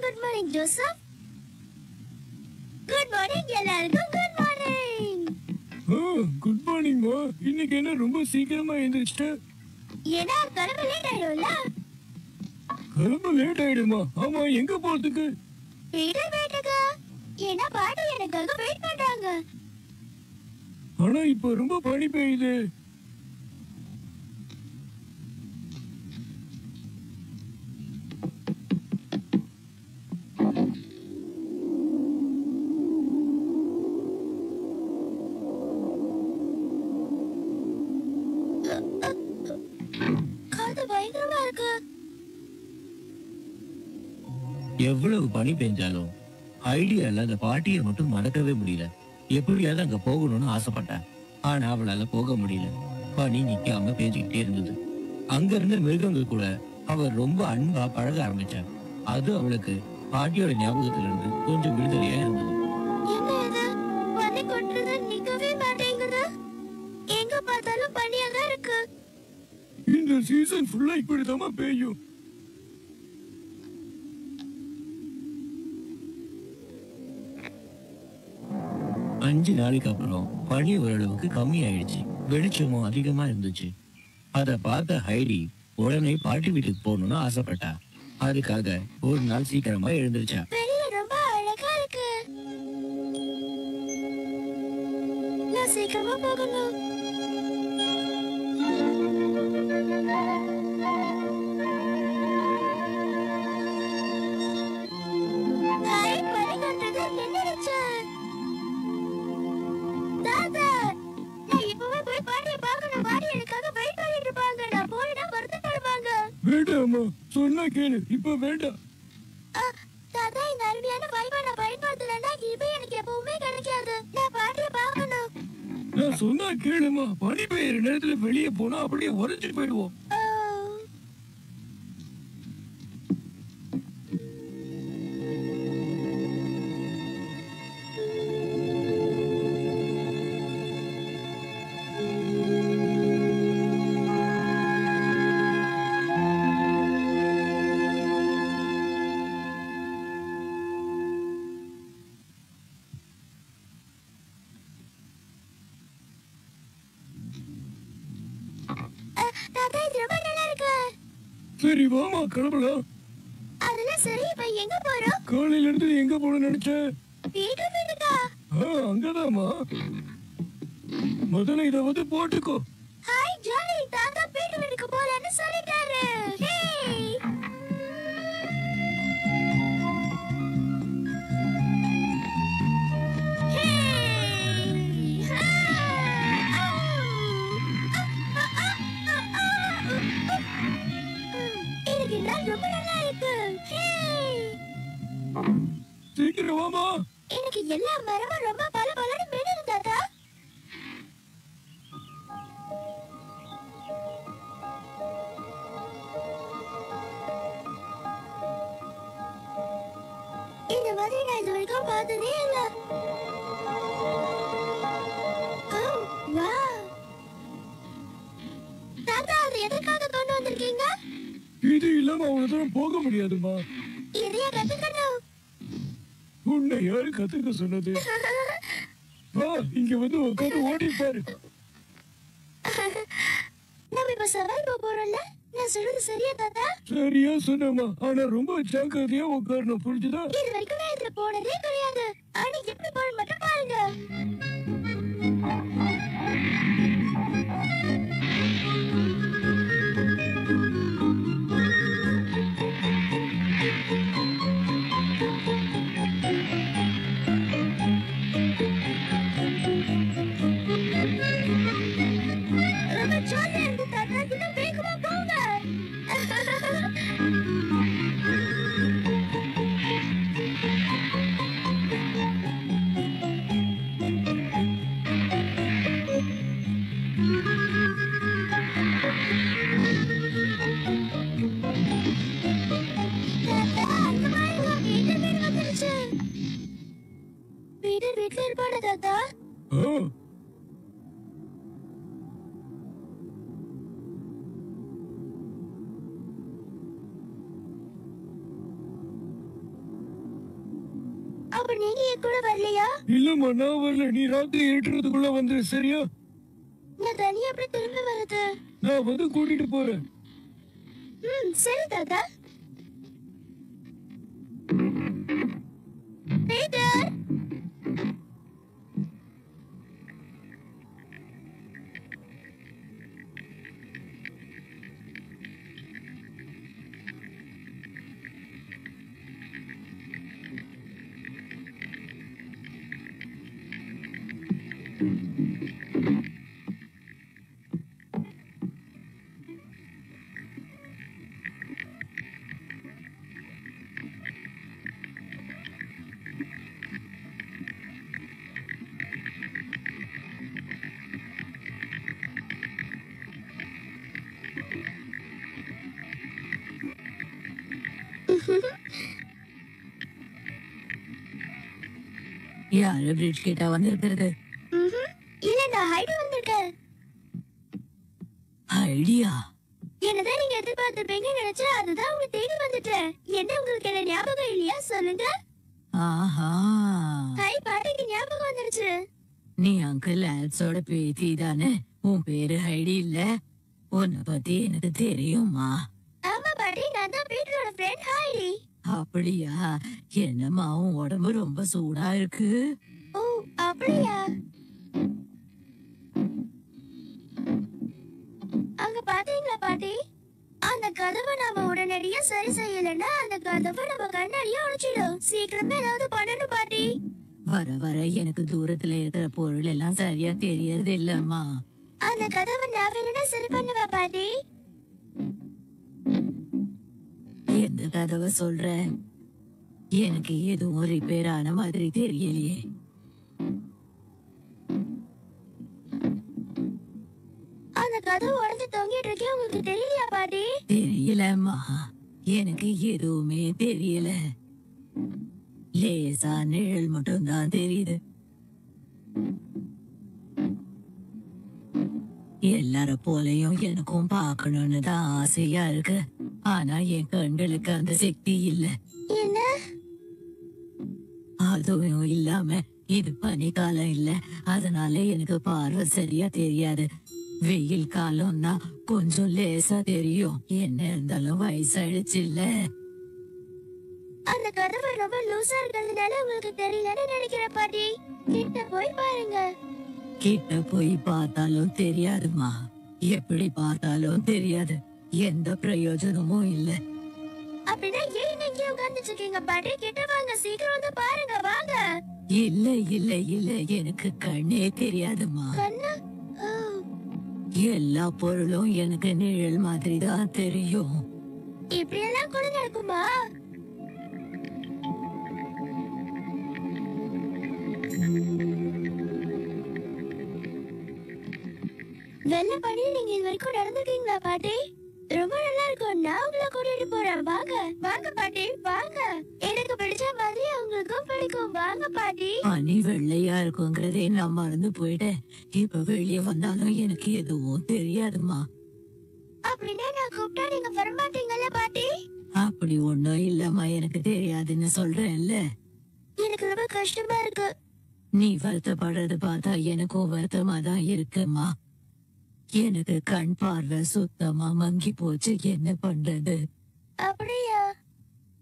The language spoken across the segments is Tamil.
Good morning Joseph. Good morning எல்லாருக்கும் குட் மார்னிங். குட் மார்னிங் மா. இன்னைக்கு என்ன ரொம்ப சீக்கிரமா எழுந்திருச்சிட்ட? ஏன்னா கிளம்ப லேட் ஆயிடும்ல. கிளம்ப லேட் ஆயிடுமா? ஆமா, எங்க போறதுக்கு? பீட்டர் வீட்டுக்கு. ஏன்னா பாட்டி எனக்காக வெயிட் பண்றாங்க. ஆனா இப்ப ரொம்ப பனி பெய்யுது. எவ்வளவு பனி பெஞ்சாலும் ஐடியால அந்த பாட்டியை மட்டும் மறக்கவே முடியல. எப்படியாவது அங்க போகணும்னு ஆசைப்பட்டேன். ஆனா அவளால போக முடியல. பனி நிக்காம பேஞ்சுக்கிட்டே இருந்தது. அங்க இருந்த மிருகங்கள் கூட அவள் ரொம்ப அன்பா பழக ஆரம்பிச்சான். அது அவளுக்கு பாட்டியோட ஞாபகத்துல இருந்து கொஞ்சம் விடுதலையா இருந்தது. இந்த சீசன் ஃபுல்லா இப்படிதான் பெய்யும். அஞ்சு நாளைக்கு அப்புறம் பனி ஓரளவுக்கு கம்மி ஆயிடுச்சு. வெளிச்சமும் அதிகமா இருந்துச்சு. அத பார்த்த ஹைடி உடனே பாட்டி வீட்டுக்கு போகணும்னு ஆசைப்பட்டா. அதுக்காக ஒரு நாள் சீக்கிரமா எழுந்திருச்சா. ரொம்ப அழகா இருக்கு. நான் சீக்கிரமா போகணும். வேண்டாமா, சொன்னா கேளு. இப்ப வேண்டாம். தாத்தா, இந்த அருமையான வாய்ப்பை நான் பயன்படுத்தலைன்னா இப்ப எனக்கு எப்பவுமே கிடைக்காது. நான் பாட்டியை பார்க்கணும். நான் சொன்னா கேளுமா. பனி பெய்யுற நேரத்துல வெளியே போனா அப்படியே உறைஞ்சு போயிடுவோம். சரி வாமா, கிளம்பலாம். அதெல்லாம் சரி. இப்ப எங்க போறோம்? காலையில இருந்து எங்க போகணும்னு நினைச்சேன்? பீட்டர் வீட்டுக்கா? அங்கதாமா. முதல்ல இத வந்து போட்டுக்கோ. Hi jolly. தாத்தா பீட்டர் வீட்டுக்கு போறேன்னு சொல்லிட்டாரு. ரொம்ப நல்லா இருக்கு. சீக்கிரம் வாமா. எனக்கு எல்லா மரமும் ரொம்ப பலபலன்னு மின்னுது தாத்தா. இந்த மாதிரி நான் இது வரைக்கும் பார்த்ததே இல்ல. தாத்தா, அது எதற்காக கொண்டு வந்திருக்கீங்க? இது இல்லாம அவ்வளவு தூரம் போக முடியாதுமா. இதையா கத்துக்கணும்? உன்னை யாரு கத்துக்க சொன்னது? வா, இங்க வந்து உட்காந்து ஓடி பாரு. நம்ம இப்ப சவால் போறோம்ல. நான் சொல்றது சரியா தாத்தா? சரியா சொன்னமா. ஆனா ரொம்ப ஜாக்கிரதையா உட்காரணும், புரிஞ்சுதா? இது வரைக்கும் நான் இதுல போனதே கிடையாது. ஆனா எப்படி போறேன்னு மட்டும் பாருங்க. வீட்டுல இருப்பான தாத்தா? நீங்க என் கூட வரலையா? இல்லம்மா, நான் வரல. நீ ராத்திரி ஏற்றுறதுக்குள்ள வந்துரு, சரியா? நான் தனியா எப்படி திரும்பி வருது? நான் வந்து கூட்டிட்டு போறேன். சரி தாத்தா. பீட்டர், யாரு பிரிட்ஜ் கிட்ட வந்திருக்கிறது? இல்ல, நான் ஹைடு வந்திருக்கேன். ஐடியா? என்னதான் நீங்க எதிர்பார்த்திருப்பீங்கன்னு நினைச்சா அதுதான் உங்களை தேடி வந்துட்டேன். என்ன உங்களுக்கு என்ன ஞாபகம் இல்லையா? சொல்லுங்க. ஆஹா, ஹாய், பாட்டிக்கு ஞாபகம் வந்துருச்சு. நீ அங்கிள் ஆல்ஸோட பேத்தி தானே? உன் பேரு ஹைடி இல்ல? உன்னை பத்தி எனக்கு தெரியுமா? ஆமா பாட்டி, நான் தான் பீட்டரோட ஃப்ரெண்ட் ஹைடி. அப்படியா? என்னம்மா உன் உடம்பு ரொம்ப சூடா இருக்கு. ஓ, அப்படியா? அங்க பாத்தீங்களா பாட்டி? அந்த கதவை நாம உடனடியா சரி செய்யலன்னா அந்த கதவை நம்ம கண்ணாடியா உடைச்சிடும். சீக்கிரமே ஏதாவது பண்ணணும் பாட்டி. வர வர எனக்கு தூரத்துல இருக்கிற பொருள் எல்லாம் சரியா தெரியறது இல்லம்மா. அந்த கதவை நான் வேணும்னா சரி பண்ணுவா பாட்டி. எந்த கதவை சொல்ற? எனக்கு எதுவும் ரிப்பேர் ஆன மாதிரி தெரியலையே. அந்த கதவு உடைஞ்சு தொங்கிட்டு இருக்கே, உங்களுக்கு தெரியலையா பாட்டி? தெரியலம்மா, எனக்கு எதுவுமே தெரியல. லேசா நிழல் மட்டும் தான் தெரியுது. எல்லார போலயும் எனக்கும் பார்க்கணும்னு தான் ஆசையா இருக்கு. ஆனா என் கண்களுக்கு அந்த சக்தி இல்ல. என்ன? அதுவும் இல்லாம இது பனிக்காலம் இல்ல, அதனால எனக்கு பார்வை சரியா தெரியாது. வெயில் காலம்னா கொஞ்சம் லேசா தெரியும். என்ன இருந்தாலும் வயசாயிடுச்சு இல்ல. அந்த கதவு ரொம்ப லூசா இருக்கிறதுனால உங்களுக்கு தெரியலன்னு நினைக்கிறேன் பாட்டி. கிட்ட போய் பாருங்க. கிட்ட போய் பார்த்தாலும் தெரியாதுமா. எப்படி பார்த்தாலும் தெரியாது. எந்த பிரயோஜனமும் இல்ல. அப்படின்னா ஏன் நீங்க உட்கார்ந்துட்டு இருக்கீங்க பாட்டி? கிட்ட வாங்க, சீக்கிரம் வந்து பாருங்க, வாங்க. இல்ல இல்ல இல்ல, எனக்கு கண்ணே தெரியாதுமா. கண்ணு? ஓ, எல்லா பொருளும் எனக்கு நிழல் மாதிரி தான் தெரியும். இப்படி எல்லாம் கூட நடக்குமா? வெள்ள பண்ணி நீங்க இது வரைக்கும் நடந்துருக்கீங்களா பாட்டி? ரொம்ப நல்லா இருக்கும். நான் உங்களை கூட்டிட்டு போறேன். வாங்க வாங்க பாட்டி, வாங்க. எனக்கு பிடிச்ச மாதிரி உங்களுக்கும் பிடிக்கும். வாங்க பாட்டி. பனி வெள்ளையா இருக்குங்கிறதே நான் மறந்து போயிட்டேன். இப்ப வெளியே வந்தாலும் எனக்கு எதுவும் தெரியாதுமா. அப்படின்னா நான் கூப்பிட்டா நீங்க வரமாட்டீங்கல்ல பாட்டி? அப்படி ஒண்ணும் இல்லம்மா, எனக்கு தெரியாதுன்னு சொல்றேன்ல. எனக்கு ரொம்ப கஷ்டமா இருக்கு. நீ வருத்தப்படுறது பார்த்தா எனக்கும் வருத்தமா தான் இருக்குமா. எனக்கு கண் பார்வை சுத்தமா மங்கி போச்சு. என்ன பண்றது? அப்படியா?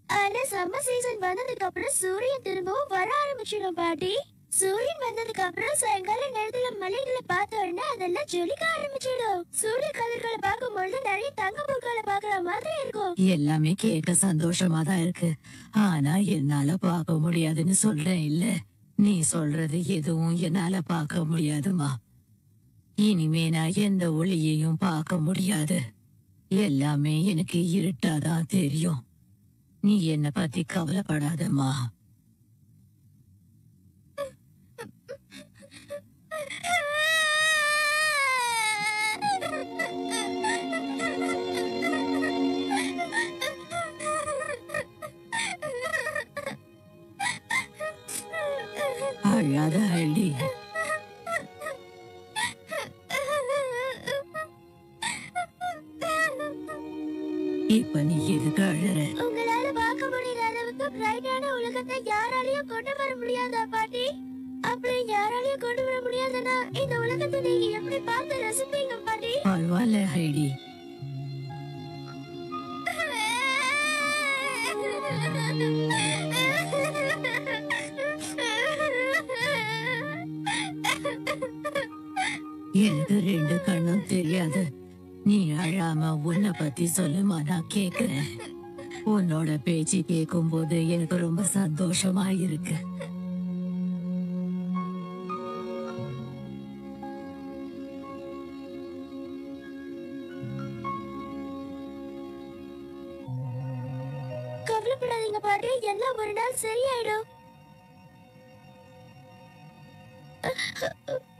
ஆனா சம்மர் சீசன் வந்ததுக்கு அப்புறம் சூரியன் திரும்பவும் வர ஆரம்பிச்சிடும் பாட்டி. சூரியன் வந்ததுக்கு அப்புறம் சாயங்கால நேரத்துல மலைகளை பார்த்தோம்னா அதெல்லாம் ஜொலிக்க ஆரம்பிச்சிடும். சூரிய கதிர்களை பார்க்கும் பொழுது நிறைய தங்க பூக்களை பாக்குற மாதிரி இருக்கும். எல்லாமே கேட்க சந்தோஷமா தான் இருக்கு. ஆனா என்னால பார்க்க முடியாதுன்னு சொல்றேன் இல்ல. நீ சொல்றது எதுவும் என்னால பார்க்க முடியாதுமா. இனிமே நான் எந்த ஒளியையும் பார்க்க முடியாது. எல்லாமே எனக்கு இருட்டாதான் தெரியும். நீ என்ன பத்தி கவலைப்படாதம்மா. அழாத ஹைடி. இப்ப நீ எதுக்கு அழற? உங்களால பார்க்க முடியாத அளவுக்கு அளவுக்கு பிரைட்டான உலகத்தை யாராலையும் கொண்டு வர முடியாதா பாட்டி? அப்படி யாராலையும் கொண்டு வர முடியாதுன்னா இந்த உலகத்தை நீங்க எப்படி பார்த்து ரசிப்பீங்க பாட்டி? பரவாயில்ல ஹைடி, எனக்கு ரெண்டு கண்ணும் தெரியாது. நீ அழாம உன்னை பத்தி சொல்லுமா, நான் கேக்குறேன். உன்னோட பேச்சு கேட்கும் போது எனக்கு ரொம்ப சந்தோஷமா இருக்கு. கவலைப்படாதீங்க பாட்டி, எல்லாம் ஒரு நாள் சரியாயிடும்.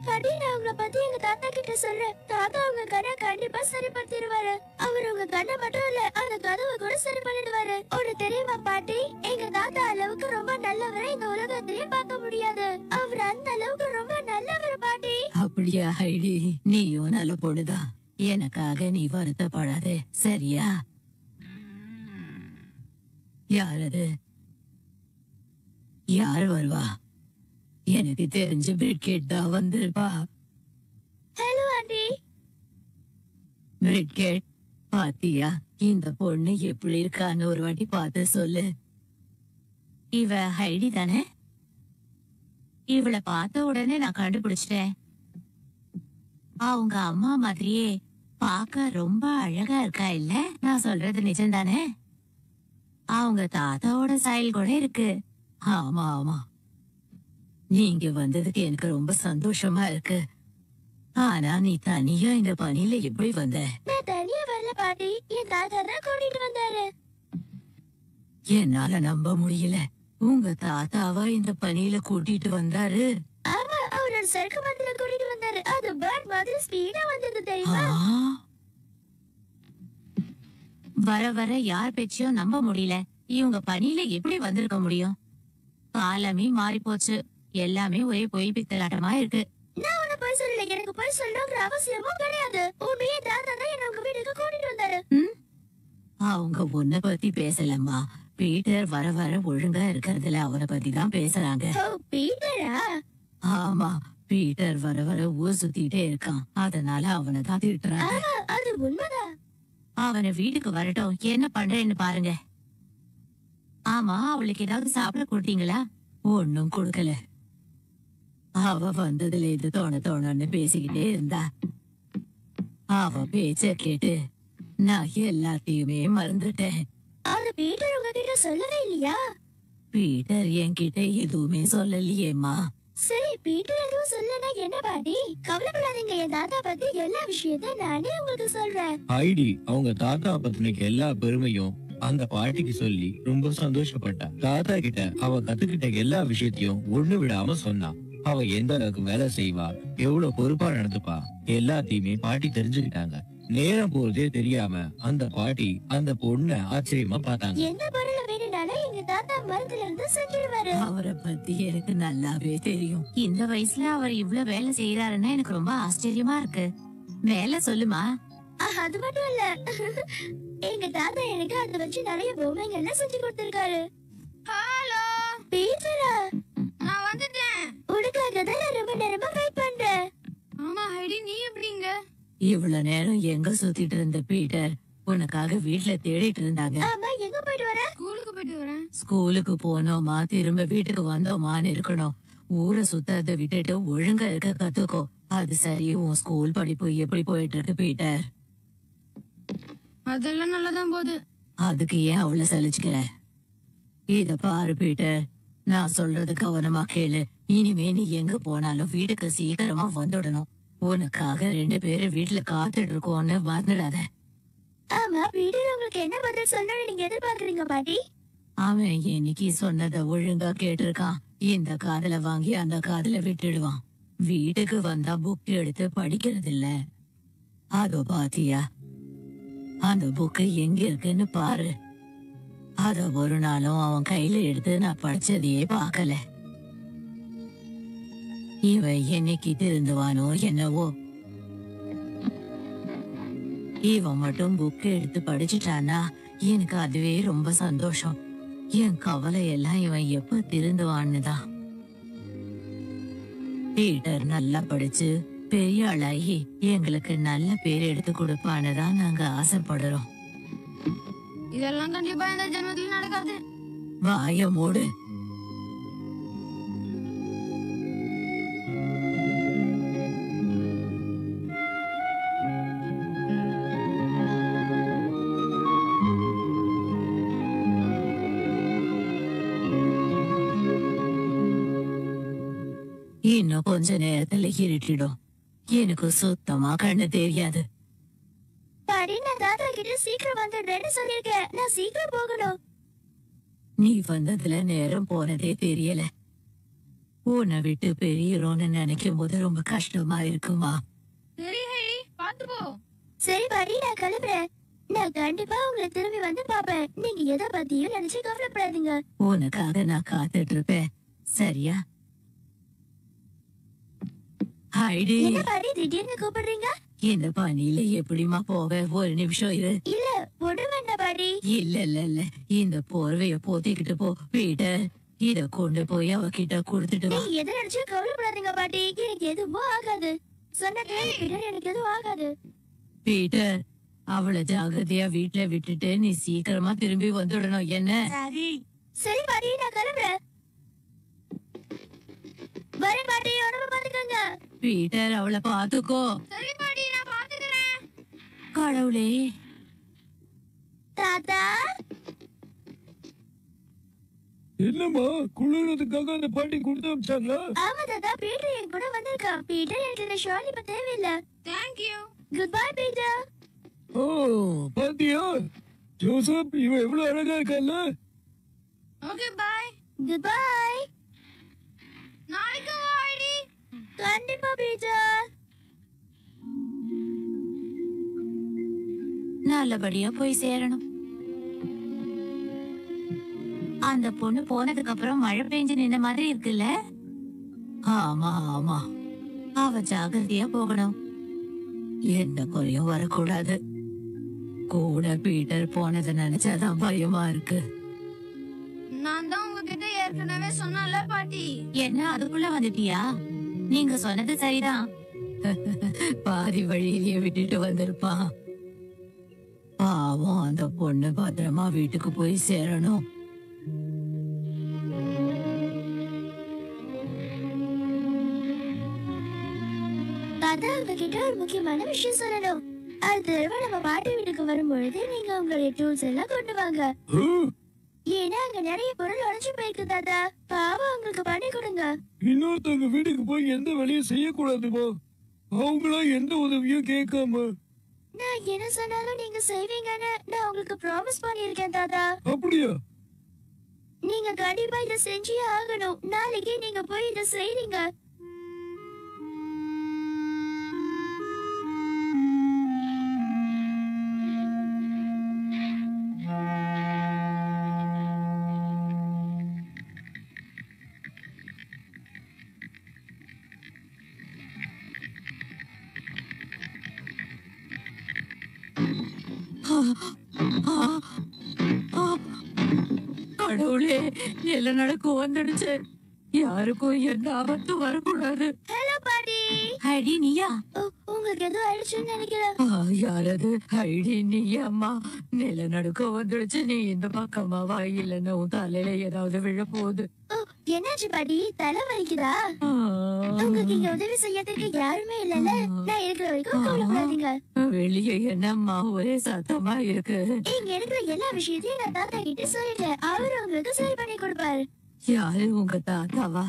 பாட்டி, நான் உங்களை பத்தி எங்க தாத்தா கிட்ட சொல்றேன். தாத்தா உங்க கண்ணை கண்டிப்பா சரிப்படுத்திடுவாரு. அவர் உங்க கண்ணை மட்டும் இல்ல, அந்த கதவை கூட சரி பண்ணிடுவாரு. ஒண்ணு தெரியுமா பாட்டி, எங்க தாத்தா அளவுக்கு ரொம்ப நல்லவரை இந்த உலகத்திலேயே பார்க்க முடியாது. அவர் அந்த அளவுக்கு ரொம்ப நல்லவர் பாட்டி. அப்படியா ஹைடி, நீயும் நல்ல பொழுதான். எனக்காக நீ வருத்தப்படாதே, சரியா? யாரது? யார் வருவா? எனக்கு தெரிஞ்ச பிரிட்கேட் தான் வந்திருப்பா. Hello aunty. பிரிட்கேட், பாத்தியா இந்த பொண்ணு எப்படி இருக்கான்னு ஒரு வாட்டி பார்த்து சொல்லு. இவ ஹைடி தானே? இவளை பார்த்த உடனே நான் கண்டுபிடிச்சிட்டேன். அவங்க அம்மா மாதிரியே பார்க்க ரொம்ப அழகா இருக்கா இல்ல? நான் சொல்றது நிஜம் தானே? அவங்க தாத்தாவோட சாயல் கூட இருக்கு. ஆமா ஆமா, நீங்க வந்ததுக்கு எனக்கு ரொம்ப சந்தோஷமா இருக்கு. ஆனா நீ தனியா இந்த பனியில எப்படி வந்த? நான் தனியா வரல பாட்டி, என் தாத்தா தான் கூட்டிட்டு வந்தாரு. என்னால நம்ப முடியல. உங்க தாத்தாவா இந்த பனியில கூட்டிட்டு வந்தாரு? ஆமா, அவரோட சறுக்கு மரத்துல கூட்டிட்டு வந்தாரு. அது பேர்ட் மாதிரி ஸ்பீடா வந்தது தெரியுமா? வர வர யார் பேச்சையும் நம்ப முடியல. இவங்க பனியில எப்படி வந்திருக்க முடியும்? காலமே மாறி போச்சு. எல்லாமே ஒரே பொய் பித்தலாட்டமா இருக்கு. நான் உன்னை போய் சொல்லல, எனக்கு போய் சொல்லணுங்கிற அவசியமும் கிடையாது. உண்மையே தாத்தா தான் என்ன உங்க வீட்டுக்கு கூட்டிட்டு வந்தாரு. அவங்க உன்னை பத்தி பேசலம்மா. பீட்டர் வர வர ஒழுங்கா இருக்கிறதுல அவனை பத்தி தான் பேசுறாங்க. ஓ, பீட்டரா? ஆமா, பீட்டர் வர வர ஊர் சுத்திட்டே இருக்கான். அதனால அவனை தான் திட்டுறாங்க. அது உண்மைதான். அவனை வீட்டுக்கு வரட்டும், என்ன பண்றேன்னு பாருங்க. ஆமா, அவளுக்கு ஏதாவது சாப்பிட கொடுத்தீங்களா? ஒன்னும் கொடுக்கல. அவ வந்ததுல இது தோணன்னு பேசிக்கிட்டே இருந்தா. அவ பேச்ச கேட்டு நான் எல்லாத்தையுமே மறந்துட்டேன். அது பீட்டர் உங்ககிட்ட சொல்லவே இல்லையா? பீட்டர் என்கிட்ட எதுவுமே சொல்லலையேம்மா. சரி, பீட்டர் எதுவும் சொல்லனா என்ன பாட்டி? கவலைப்படாதீங்க, என் தாத்தா பத்தி எல்லா விஷயத்தையும் நானே உங்களுக்கு சொல்றேன். ஹைடி அவங்க தாத்தா பத்தின எல்லா பெருமையும் அந்த பாட்டிக்கு சொல்லி ரொம்ப சந்தோஷப்பட்டா. தாத்தா கிட்ட அவ கத்துக்கிட்ட எல்லா விஷயத்தையும் ஒண்ணு விடாம சொன்னா. அவ எந்த அளவுக்கு வேலை செய்வா, எவ்வளவு பொறுப்பா நடந்துப்பா, எல்லாத்தையுமே பாட்டி தெரிஞ்சுக்கிட்டாங்க. நேரம் போறதே தெரியாம அந்த பாட்டி அந்த பொண்ண ஆச்சரியமா பார்த்தாங்க. என்ன பொருளை வேணும்னாலும் எங்க தாத்தா மரத்துல இருந்து செஞ்சிடுவாரு. அவரை பத்தி எனக்கு நல்லாவே தெரியும். இந்த வயசுல அவர் இவ்வளவு வேலை செய்யறாருன்னா எனக்கு ரொம்ப ஆச்சரியமா இருக்கு. வேலை சொல்லுமா. அது மட்டும் இல்ல, எங்க தாத்தா எனக்கு அதை வச்சு நிறைய பொம்மைங்க எல்லாம் செஞ்சு கொடுத்திருக்காரு. ஹலோ பீட்டரா, நான் வந்துட்டேன். உனக்காக தான் நான் ரொம்ப நேரமா வெயிட் பண்றேன். ஆமா ஹைடி, நீ எப்படிங்க? இவ்வளவு நேரம் எங்க சுத்திட்டு இருந்த பீட்டர்? உனக்காக வீட்டுல தேடிட்டு இருந்தாங்க. ஆமா, எங்க போயிட்டு வர? ஸ்கூலுக்கு போயிட்டு வரேன். ஸ்கூலுக்கு போனோமா திரும்ப வீட்டுக்கு வந்தோமான்னு இருக்கணும். ஊரை சுத்தத்தை விட்டுட்டு ஒழுங்கா இருக்க கத்துக்கோ. அது சரி. உன் ஸ்கூல் படிப்பு எப்படி போயிட்டு இருக்கு பீட்டர்? அதெல்லாம் நல்லாதான் போகுது. அதுக்கு ஏன் அவ்வளவு சலிச்சுக்கிற? இத பாரு பீட்டர், நான் சொல்றது கவனமா கேளு. இனிமே நீ எங்க போனாலும் வீட்டுக்கு சீக்கிரமா வந்துடணும். உனக்காக 2 பேரு வீட்டுல காத்துட்டு இருக்கோன்னு மறந்துடாத. ஆமா, பீட்டர் உங்களுக்கு என்ன பதில் சொல்லணும்னு நீங்க எதிர்பார்க்கறீங்க பாட்டி? அவன் இன்னைக்கு சொன்னதை ஒழுங்கா கேட்டிருக்கான். இந்த காதுல வாங்கி அந்த காதுல விட்டுடுவான். வீட்டுக்கு வந்தா புக் எடுத்து படிக்கிறது இல்ல. அதோ பாத்தியா, அந்த புக்கு எங்க இருக்குன்னு பாரு. அத ஒரு நாளும் அவன் கையில எடுத்து நான் படிச்சதையே பார்க்கல. இவன் என்னைக்கு திருந்துவானோ என்னவோ. இவன் மட்டும் புக் எடுத்து படிச்சுட்டானா எனக்கு அதுவே ரொம்ப சந்தோஷம். என் கவலை எல்லாம் இவன் எப்ப திருந்துவான்னு தான். பீட்டர் நல்லா படிச்சு பெரிய ஆளாகி எங்களுக்கு நல்ல பேர் எடுத்து கொடுப்பான்னு தான் நாங்க ஆசைப்படுறோம். இதெல்லாம் கண்டிப்பா இந்த ஜென்மத்துல நடக்காது. வாய மூடு. இன்னும் கொஞ்ச நேரத்துல இருட்டிடும். எனக்கு சுத்தமா கண்ணு தெரியாது. பாட்டி, நான் தாத்தா கிட்ட சீக்கிரம் வந்துடுறேன்னு சொல்லிருக்கேன். நான் சீக்கிரம் போகணும். நீ வந்ததுல நேரம் போனதே தெரியல. உன்னை விட்டு பெரியரோன்னு நினைக்கும் போது ரொம்ப கஷ்டமா இருக்குமா? சரி ஹைடி, பாத்து போ. சரி பாட்டி, நான் கிளம்புறேன். நான் கண்டிப்பா உங்களை திரும்பி வந்து பாப்பேன். நீங்க எதை பத்தியும் நினைச்சு கவலைப்படாதீங்க. உனக்காக நான் காத்துட்டு இருப்பேன். சரியா? ஹைடி, என்ன பாட்டி திடீர்னு கூப்பிடுறீங்க? இந்த பனியில எப்படிமா போக? ஒரு நிமிஷம் இரு. இல்ல, ஒண்ணு வேண்டாம் பாட்டி. இல்ல இல்ல இல்ல, இந்த போர்வைய போத்திக்கிட்டு போ. பீட்டர், இத கொண்டு போய் அவகிட்ட கொடுத்துட்டு வா. நீங்க எதை நினைச்சு கவலைப்படாதீங்க பாட்டி. எனக்கு எதுவும் ஆகாது. சொன்னது பின்னாடி எனக்கு எதுவும் ஆகாது. பீட்டர், அவளை ஜாகிரதையா வீட்டுல விட்டுட்டு நீ சீக்கிரமா திரும்பி வந்துடணும். என்ன? சரி பாட்டி, நான் கிளம்புறேன். வரேன் பாட்டி, உடம்பு பாத்துக்கோங்க. பீட்டர், அவளை பாத்துக்கோ. சரி பாட்டி, நான் பாத்துக்கிறேன். கடவுளே, தாத்தா, என்னம்மா குளிரதுக்காக அந்த பாட்டி கொடுத்து அமிச்சாங்களா? ஆமா தாத்தா, பீட்டர் என் கூட வந்திருக்கான். பீட்டர், எனக்கு இந்த ஷால் இப்ப தேவையில்லை. Thank you. Good bye Peter. ஓ, பாத்தியா ஜோசப், இவன் எவ்வளவு அழகா இருக்கான்ல. Okay, bye. Good bye. நாளைக்கு வா ஹைடி. கண்டிப்பா பீட்டர். நல்லபடியா போய் சேரணும். அந்த பொண்ணு போனதுக்கு அப்புறம் மழை பெஞ்சு நின்ன மாதிரி இருக்குல்ல? ஆமா ஆமா, அவ ஜாகிரதையா போகணும். எந்த குறையும் வரக்கூடாது. கூட பீட்டர் போனதை நினைச்சாதான் பயமா இருக்கு. நான் தான் உங்ககிட்ட ஏற்கனவே சொன்னல பாட்டி. என்ன அதுக்குள்ள வந்துட்டியா? நீங்க சொன்னது சரிதான். பாதி வழியிலேயே விட்டுட்டு வந்திருப்பான். பாவம், அந்த பொண்ணு பத்திரமா வீட்டுக்கு போய் சேரணும். தாத்தா, உங்ககிட்ட ஒரு முக்கியமான விஷயம் சொல்லணும். அடுத்த தடவை நம்ம பாட்டி வீட்டுக்கு வரும்பொழுது நீங்க உங்களுடைய டூல்ஸ் எல்லாம் கொண்டு வாங்க. ஏன்னா அங்க நிறைய பொருள் உடைஞ்சு போயிருக்கு தாத்தா. பாவம், உங்களுக்கு பண்ணி கொடுங்க. இன்னொருத்தவங்க வீட்டுக்கு போய் எந்த வேலையும் செய்யக்கூடாதுமா. அவங்களா எந்த உதவியும் கேட்காம. நான் என்ன சொன்னாலும் நீங்க செய்வீங்கன்னு நான் உங்களுக்கு ப்ராமிஸ் பண்ணியிருக்கேன் தாத்தா. அப்படியா? நீங்க கண்டிப்பா இதை செஞ்சே ஆகணும். நாளைக்கு நீங்க போய் இதை செய்றீங்க. கடவுளே, எல்லாம் நடக்கும் வந்துடுச்சு. யாருக்கும் எந்த ஆபத்தும் வரக்கூடாது. ஹலோ பாட்டி. ஹைடி, நீயா? உங்களுக்கு எதுவும் ஆயிடுச்சுன்னு நினைக்கிறேன். யாரது? ஹைடி, நீயாம்மா? நிலநடுக்கம் வந்துடுச்சு. நீ இந்த பக்கமா வா, இல்லைன்னா உன் தலையில ஏதாவது விழ போகுது. என்னாச்சு பாட்டி? தலை வலிக்குதா? உங்களுக்கு இங்க உதவி செய்யறதுக்கு யாருமே இல்லைல்ல. நான் இருக்கிற வரைக்கும் கவலைப்படாதீங்க. வெளியே என்னம்மா ஒரே சத்தமா இருக்கு? இங்க இருக்கிற எல்லா விஷயத்தையும் நான் தாத்தா கிட்ட சொல்லிட்டேன். அவரு உங்களுக்கு சரி பண்ணி கொடுப்பாரு. யாரு? உங்க தாத்தாவா?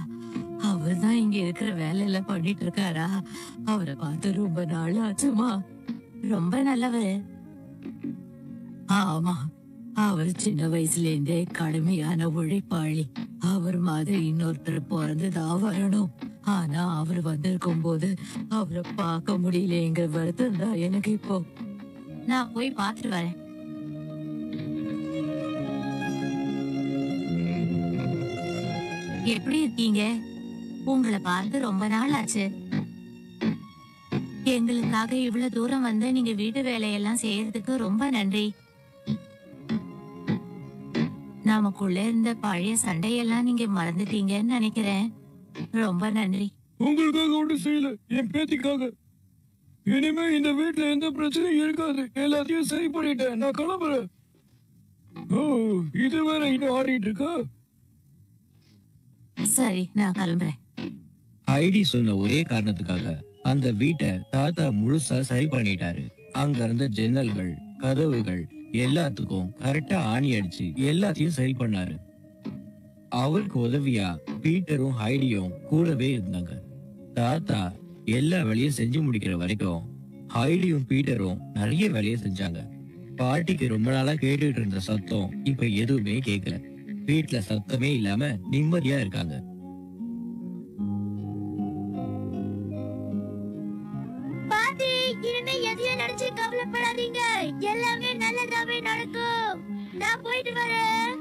அவர்தான் இங்க இருக்கிற வேலையெல்லாம் பண்ணிட்டு இருக்காரா? அவரை பார்த்து ரொம்ப நாள் ஆச்சுமா. ரொம்ப நல்லவரு. ஆமா, அவர் சின்ன வயசுல இருந்தே கடுமையான உழைப்பாளி. அவர் மாதிரி இன்னொருத்தர் பிறந்துதான் வரணும். ஆனா அவர் வந்திருக்கும் போது அவரை பார்க்க முடியலங்கிற வருத்தம் தான் எனக்கு இப்போ. நான் போய் பார்த்துட்டு வரேன். எப்படி இருக்கீங்க? உங்களை பார்த்து ரொம்ப நாள் ஆச்சு. எங்களுக்காக இவ்வளவு தூரம் வந்து நீங்க வீட்டு வேலையெல்லாம் செய்யறதுக்கு ரொம்ப நன்றி. நமக்குள்ள இருந்த பழைய சண்டையெல்லாம் நீங்க மறந்துட்டீங்கன்னு நினைக்கிறேன். ரொம்ப நன்றி. உங்களுக்காக ஒன்றும் செய்யல, என் பேத்திக்காக. இனிமே இந்த வீட்டுல எந்த பிரச்சனையும் இருக்காது. எல்லாத்தையும் சரி பண்ணிட்டேன். நான் கிளம்புறேன். ஓ, இது வேற இன்னும் ஆடிட்டு இருக்கா? சரி, நான் கிளம்புறேன். ஹைடி சொன்ன ஒரே காரணத்துக்காக அந்த வீட்டை தாத்தா முழுசா சரி பண்ணிட்டாரு. அங்க இருந்த ஜன்னல்கள், கதவுகள் எல்லாத்துக்கும் கரெக்டா ஆணி அடிச்சு எல்லாத்தையும் சரி பண்ணாரு. அவருக்கு உதவியா பீட்டரும் ஹைடியும் கூடவே இருந்தாங்க. தாத்தா எல்லா வேலையும் செஞ்சு முடிக்கிற வரைக்கும் ஹைடியும் பீட்டரும் நிறைய வேலையை செஞ்சாங்க. பாட்டிக்கு ரொம்ப நாளா கேட்டுட்டு இருந்த சத்தம் இப்ப எதுவுமே கேட்கல. வீட்டுல சத்தமே இல்லாம நிம்மதியா இருக்காங்க. பாட்டி, இனிமே எதையும் நினைச்சு கவலைப்படாதீங்க. எல்லாமே நல்லதாவே நடக்கும். நான் போயிட்டு வரேன்.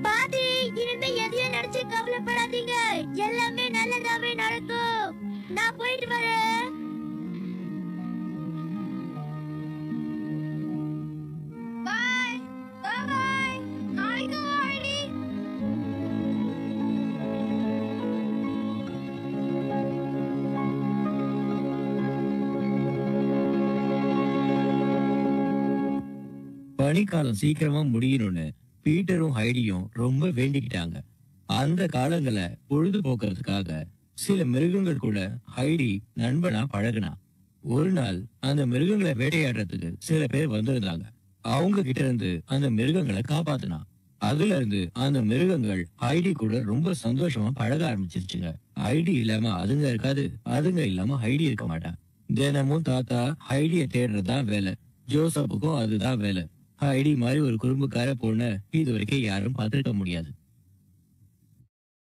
பாட்டி, இனிமே எதையும் நினைச்சு கவலைப்படாதீங்க. எல்லாமே நல்லதாவே நடக்கும். நான் போயிட்டு வரேன். பாய் பாய். நாளைக்கு வா ஐடி. பனிக்காலம் சீக்கிரமா முடியணும்னு பீட்டரும் ஹைடியும் ரொம்ப வேண்டிக்கிட்டாங்க. அந்த காலங்களை பொழுதுபோக்குறதுக்காக சில மிருகங்கள் கூட ஹைடி நண்பனா பழகுனா. ஒரு நாள் அந்த மிருகங்களை வேட்டையாடுறதுக்கு சில பேர் வந்திருந்தாங்க. அவங்க கிட்ட இருந்து அந்த மிருகங்களை காப்பாத்தினா. அதுல இருந்து அந்த மிருகங்கள் ஹைடி கூட ரொம்ப சந்தோஷமா பழக ஆரம்பிச்சிருச்சுங்க. ஹைடி இல்லாம அதுங்க இருக்காது, அதுங்க இல்லாம ஹைடி இருக்க மாட்டான். தினமும் தாத்தா ஹைடிய தேடுறதுதான் வேலை. ஜோசப்புக்கும் அதுதான் வேலை. ஹைடி மாதிரி ஒரு குறும்புக்கார பொண்ணு இது வரைக்கும் யாரும் பார்த்திருக்க முடியாது.